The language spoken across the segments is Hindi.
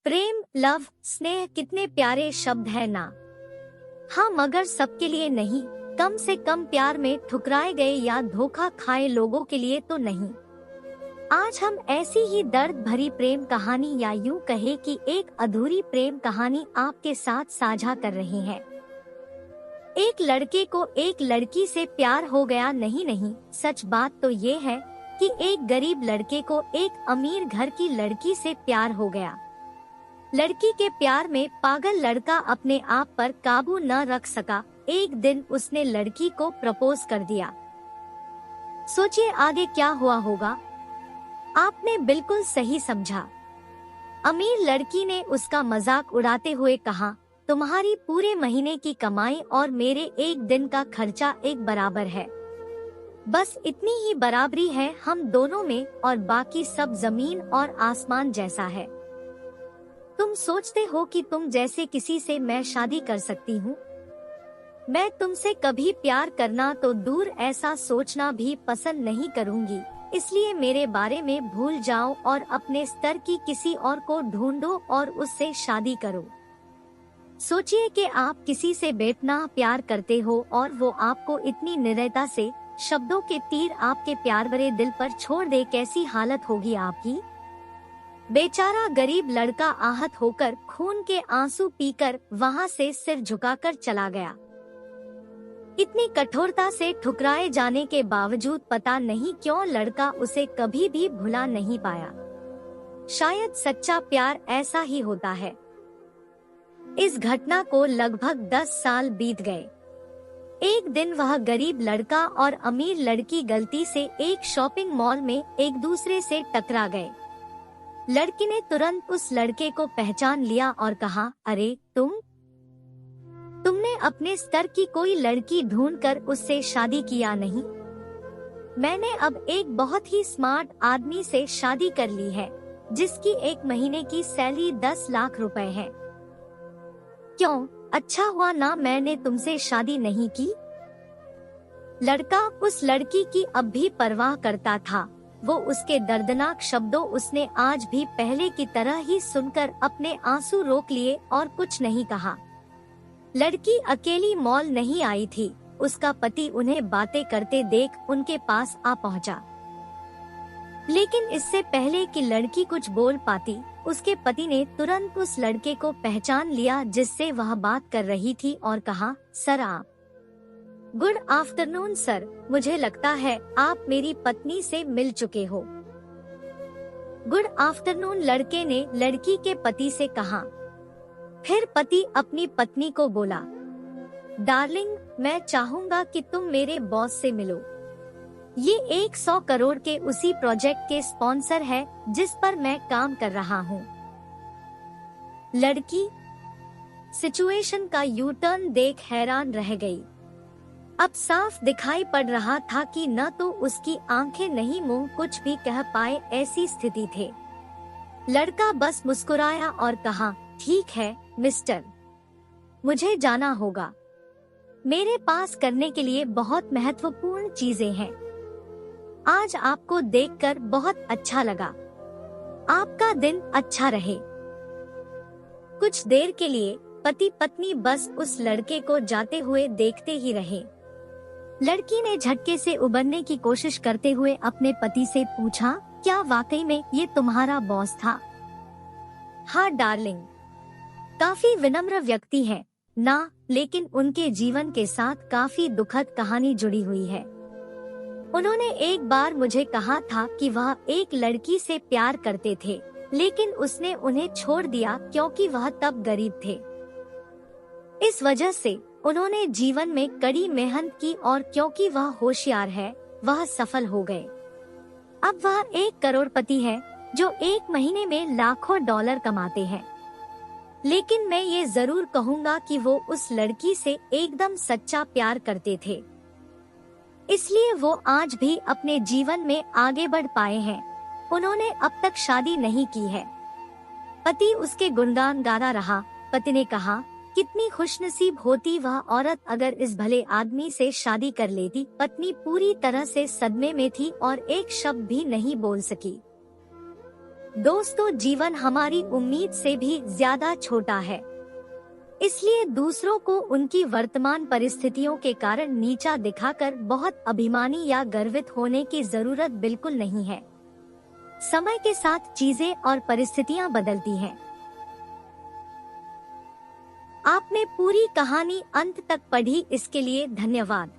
प्रेम, लव, स्नेह कितने प्यारे शब्द है ना। हाँ, मगर सबके लिए नहीं। कम से कम प्यार में ठुकराए गए या धोखा खाए लोगों के लिए तो नहीं। आज हम ऐसी ही दर्द भरी प्रेम कहानी या यूं कहे कि एक अधूरी प्रेम कहानी आपके साथ साझा कर रहे हैं। एक लड़के को एक लड़की से प्यार हो गया। नहीं, सच बात तो ये है कि एक गरीब लड़के को एक अमीर घर की लड़की से प्यार हो गया। लड़की के प्यार में पागल लड़का अपने आप पर काबू न रख सका। एक दिन उसने लड़की को प्रपोज कर दिया। सोचिए आगे क्या हुआ होगा। आपने बिल्कुल सही समझा। अमीर लड़की ने उसका मजाक उड़ाते हुए कहा, तुम्हारी पूरे महीने की कमाई और मेरे एक दिन का खर्चा एक बराबर है। बस इतनी ही बराबरी है हम दोनों में और बाकी सब जमीन और आसमान जैसा है। तुम सोचते हो कि तुम जैसे किसी से मैं शादी कर सकती हूँ? मैं तुमसे कभी प्यार करना तो दूर ऐसा सोचना भी पसंद नहीं करूँगी। इसलिए मेरे बारे में भूल जाओ और अपने स्तर की किसी और को ढूंढो और उससे शादी करो। सोचिए कि आप किसी से बेपनाह प्यार करते हो और वो आपको इतनी निर्दयता से शब्दों के तीर आपके प्यार भरे दिल पर छोड़ दे। कैसी हालत होगी आपकी। बेचारा गरीब लड़का आहत होकर खून के आंसू पीकर वहां से सिर झुकाकर चला गया। इतनी कठोरता से ठुकराए जाने के बावजूद पता नहीं क्यों लड़का उसे कभी भी भुला नहीं पाया। शायद सच्चा प्यार ऐसा ही होता है। इस घटना को लगभग 10 साल बीत गए। एक दिन वह गरीब लड़का और अमीर लड़की गलती से एक शॉपिंग मॉल में एक दूसरे से टकरा गए। लड़की ने तुरंत उस लड़के को पहचान लिया और कहा, अरे तुमने अपने स्तर की कोई लड़की ढूंढकर उससे शादी किया नहीं? मैंने अब एक बहुत ही स्मार्ट आदमी से शादी कर ली है जिसकी एक महीने की सैलरी 10 लाख रुपए है। क्यों, अच्छा हुआ ना मैंने तुमसे शादी नहीं की। लड़का उस लड़की की अब भी परवाह करता था। वो उसके दर्दनाक शब्दों उसने आज भी पहले की तरह ही सुनकर अपने आंसू रोक लिए और कुछ नहीं कहा। लड़की अकेली मॉल नहीं आई थी। उसका पति उन्हें बातें करते देख उनके पास आ पहुंचा। लेकिन इससे पहले कि लड़की कुछ बोल पाती, उसके पति ने तुरंत उस लड़के को पहचान लिया जिससे वह बात कर रही थी और कहा, सर आप। गुड आफ्टरनून सर, मुझे लगता है आप मेरी पत्नी से मिल चुके हो। गुड आफ्टरनून, लड़के ने लड़की के पति से कहा। फिर पति अपनी पत्नी को बोला, डार्लिंग, मैं चाहूंगा कि तुम मेरे बॉस से मिलो। ये 100 करोड़ के उसी प्रोजेक्ट के स्पॉन्सर है जिस पर मैं काम कर रहा हूँ। लड़की सिचुएशन का यू टर्न देख हैरान रह गई। अब साफ दिखाई पड़ रहा था कि न तो उसकी आंखें नहीं मुंह कुछ भी कह पाए ऐसी स्थिति थी। लड़का बस मुस्कुराया और कहा, ठीक है मिस्टर, मुझे जाना होगा। मेरे पास करने के लिए बहुत महत्वपूर्ण चीजें हैं। आज आपको देखकर बहुत अच्छा लगा। आपका दिन अच्छा रहे। कुछ देर के लिए पति पत्नी बस उस लड़के को जाते हुए देखते ही रहे। लड़की ने झटके से उबरने की कोशिश करते हुए अपने पति से पूछा, क्या वाकई में ये तुम्हारा बॉस था? हाँ डार्लिंग। काफी विनम्र व्यक्ति है ना, लेकिन उनके जीवन के साथ काफी दुखद कहानी जुड़ी हुई है। उन्होंने एक बार मुझे कहा था कि वह एक लड़की से प्यार करते थे, लेकिन उसने उन्हें छोड़ दिया क्योंकि वह तब गरीब थे। इस वजह से उन्होंने जीवन में कड़ी मेहनत की और क्योंकि वह होशियार है, वह सफल हो गए। अब वह 1 करोड़पति है जो एक महीने में लाखों डॉलर कमाते हैं। लेकिन मैं ये जरूर कहूँगा कि वो उस लड़की से एकदम सच्चा प्यार करते थे, इसलिए वो आज भी अपने जीवन में आगे बढ़ पाए हैं। उन्होंने अब तक शादी नहीं की है। पति उसके गुणगान गाता रहा। पति ने कहा, कितनी खुशनसीब होती वह औरत अगर इस भले आदमी से शादी कर लेती। पत्नी पूरी तरह से सदमे में थी और एक शब्द भी नहीं बोल सकी। दोस्तों, जीवन हमारी उम्मीद से भी ज्यादा छोटा है, इसलिए दूसरों को उनकी वर्तमान परिस्थितियों के कारण नीचा दिखाकर बहुत अभिमानी या गर्वित होने की जरूरत बिल्कुल नहीं है। समय के साथ चीजें और परिस्थितियां बदलती हैं। आपने पूरी कहानी अंत तक पढ़ी, इसके लिए धन्यवाद।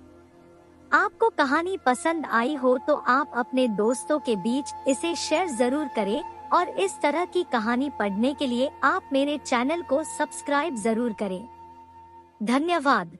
आपको कहानी पसंद आई हो तो आप अपने दोस्तों के बीच इसे शेयर जरूर करें और इस तरह की कहानी पढ़ने के लिए आप मेरे चैनल को सब्सक्राइब जरूर करें। धन्यवाद।